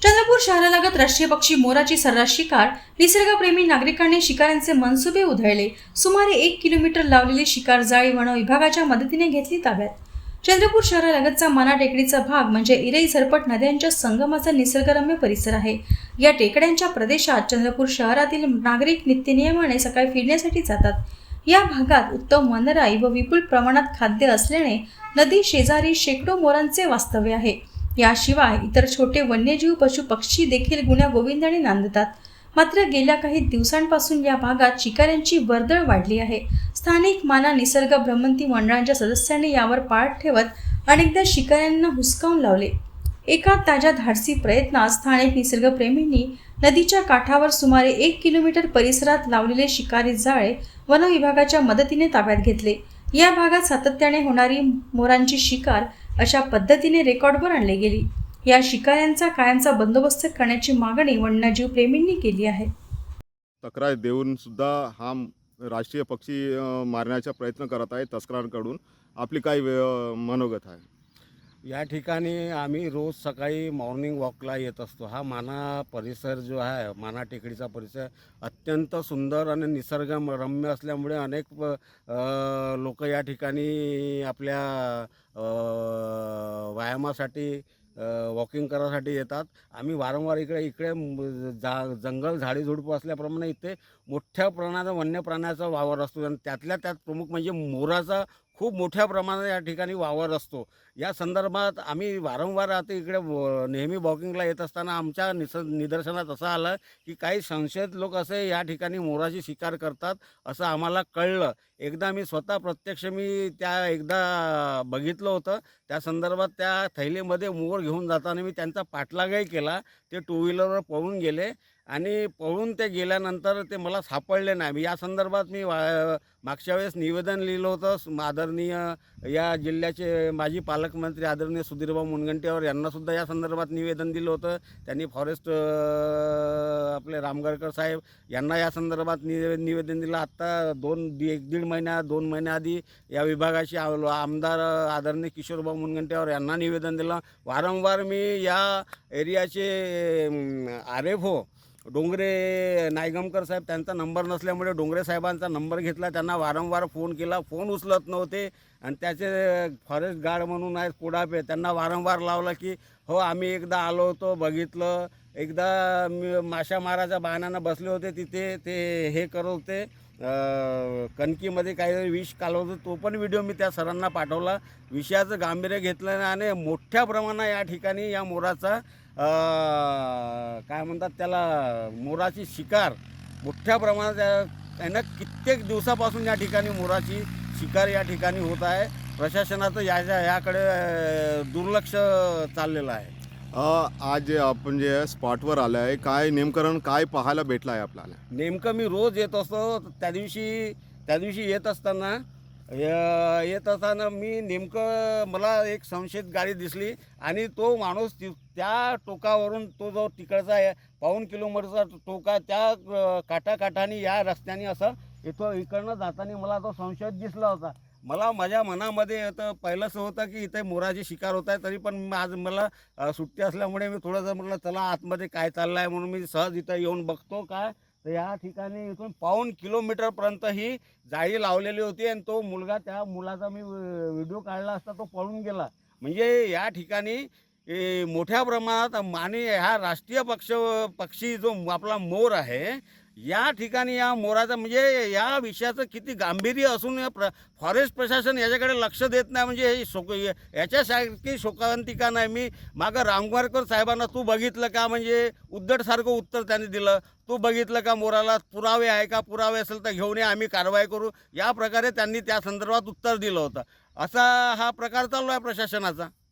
चंद्रपूर शहरालगत राष्ट्रीय पक्षी मोराची सर्रास शिकार, निसर्गप्रेमी नागरिकांनी शिकाऱ्यांचे मनसुबे उधळले। सुमारे 1 किलोमीटर लावलेली शिकार जाळी वन विभागाच्या मदतीने घेतली ताब्यात। चंद्रपूर शहरालगतचा माना टेकडीचा भाग म्हणजे इरई झरपट नद्यांच्या संगमाचा निसर्गरम्य परिसर आहे। या टेकड्यांच्या प्रदेशात चंद्रपूर शहरातील नागरिक नित्यनियमाने सकाळी फिरण्यासाठी जातात। या भागात उत्तम वनराई व विपुल प्रमाणात खाद्य असल्याने नदी शेजारी शेकडो मोरांचे वास्तव्य आहे। याशिवाय इतर छोटे वन्यजीव पशु पक्षी देखील गुण्यागोविंदाने नांदतात। मात्र गेल्या काही दिवसांपासून या भागात शिकाऱ्यांची वर्दळ वाढली आहे। स्थानिक माना निसर्ग भ्रमंती मंडळांच्या सदस्यांनी यावर पाळत ठेवत अनेकदा शिकाऱ्यांना हुसकावून लावले। एका ताज्या धाडसी प्रयत्नात स्थानिक निसर्गप्रेमींनी नदीच्या काठावर सुमारे 1 किलोमीटर परिसरात लावलेले शिकारी जाळे वन विभागाच्या मदतीने ताब्यात घेतले। या भागात सातत्याने होणारी मोरांची शिकार अशा पद्धतीने रेकॉर्डवर आणली गेली। या शिकाऱ्यांचा कायमचा बंदोबस्त करण्याची मागणी वन्यजीव प्रेमींनी केली आहे। तक्रार देऊन सुद्धा हा राष्ट्रीय पक्षी मारण्याचा प्रयत्न करत आहे तस्करांकडून। आपली काय मनोगत आहे? या ठिकाणी आम्ही रोज सकाळी मॉर्निंग वॉकला येत असतो। हा माना परिसर जो आहे, माना टेकडीचा परिसर अत्यंत सुंदर आणि निसर्गरम्य असल्यामुळे अनेक लोक या ठिकाणी आपल्या व्यायामासाठी वॉकिंग करायसाठी येतात। आम्ही वारंवार इकडे जंगल झाडीझुडपं असल्याप्रमाणे इथे मोठ्या प्रमाणात वन्य प्राण्याचा वावर असतो आणि त्यातल्या त्यात प्रमुख म्हणजे मोराचा खूप मोठ्या प्रमाणात या ठिकाणी वावर असतो। या संदर्भात आम्ही वारंवार आता इकडे नेहमी वॉकिंगला येत असताना आमच्या निदर्शनात असं आलं की काही संशयित लोक असे या ठिकाणी मोराची शिकार करतात असं आम्हाला कळलं। एकदा मी स्वतः प्रत्यक्ष त्या एकदा बघितलं होतं। त्या संदर्भात त्या थैलीमध्ये मोर घेऊन जाताना मी त्यांचा पाठलागही केला। ते टू व्हीलरवर पळून गेले आणि पळून ते गेल्यानंतर ते मला सापडले नाही। या संदर्भात मी मागच्या वेळेस निवेदन लिहिलं होतं आदरणीय या जिल्ह्याचे माजी पालकमंत्री आदरणीय सुधीरभाऊ मुनगंटीवार यांनासुद्धा या संदर्भात निवेदन दिलं होतं। त्यांनी फॉरेस्ट आपले रामगडकर साहेब यांना या संदर्भात निवेदन दिलं। आत्ता 1-1.5 महिना 2 महिन्याआधी या विभागाचे आमदार आदरणीय किशोरभाऊ मुनगंटीवार यांना निवेदन दिलं। वारंवार मी या एरियाचे RFO डोंगरे नायगमकर साहेब त्यांचा नंबर नसल्यामुळे डोंगरे साहेबांचा नंबर घेतला। त्यांना वारंवार फोन केला, फोन उचलत नव्हते आणि त्याचे फॉरेस्ट गार्ड म्हणून आहेत पुढापे, त्यांना वारंवार लावलं की हो आम्ही एकदा आलो होतो, बघितलं। एकदा मी माशा माराच्या बहाण्यानं बसले होते तिथे, ते हे करत होते कणकीमध्ये काही विष कालवत होतं, तो पण व्हिडिओ मी त्या सरांना पाठवला। विषयाचं गांभीर्य घेतलं आणि मोठ्या प्रमाणात या ठिकाणी या मोराचा काय म्हणतात त्याला मोराची शिकार मोठ्या प्रमाणात त्यांना कित्येक दिवसापासून या ठिकाणी मोराची शिकार या ठिकाणी होत आहे। प्रशासनाचं याकडे दुर्लक्ष चाललेलं आहे। आज आपण जे स्पॉटवर आलं आहे, काय नेमकं काय पाहायला भेटलं आहे आपल्याला? नेमकं मी रोज येत असतो। त्या दिवशी येत असताना मी नेमकं मला एक संशयित गाडी दिसली आणि तो माणूस त्या टोकावरून तो जो तिकडचा 1.5 किलोमीटरचा टोका त्या काठाकाठाने या रस्त्याने असं इकडनं जाताना मला तो संशयित दिसला होता। माझ्या मनामध्ये तर पहिलंच होतं की इथे मोराची शिकार होत आहे, तरी पण आज मला सुट्टी असल्यामुळे मी थोडंसं म्हटलं चला आतमध्ये काय चाललं आहे म्हणून मी सहज इथं येऊन बघतो। काय तर या ठिकाणी इथून 1.5 किलोमीटरपर्यंत ही जाळी लावलेली होती आणि तो मुलगा, त्या मुलाचा मी व्हिडिओ काढला असता, तो पळून गेला। म्हणजे या ठिकाणी मोठ्या प्रमाणात ह्या राष्ट्रीय पक्षी जो आपला मोर आहे, या ठिकाणी या मोराचा म्हणजे या विषयाचं किती गांभीर्य असून फॉरेस्ट प्रशासन याच्याकडे लक्ष देत नाही म्हणजे याच्यासारखी शोकांतिका नाही। मी मागं रामगडकर साहेबांना तू बघितलं का म्हणजे उद्धटसारखं उत्तर त्यांनी दिलं, तू बघितलं का मोराला पुरावे आहे का, पुरावे असेल तर घेऊन या, आम्ही कारवाई करू, या प्रकारे त्यांनी त्या संदर्भात उत्तर दिलं होतं। असा हा प्रकार चालू आहे प्रशासनाचा।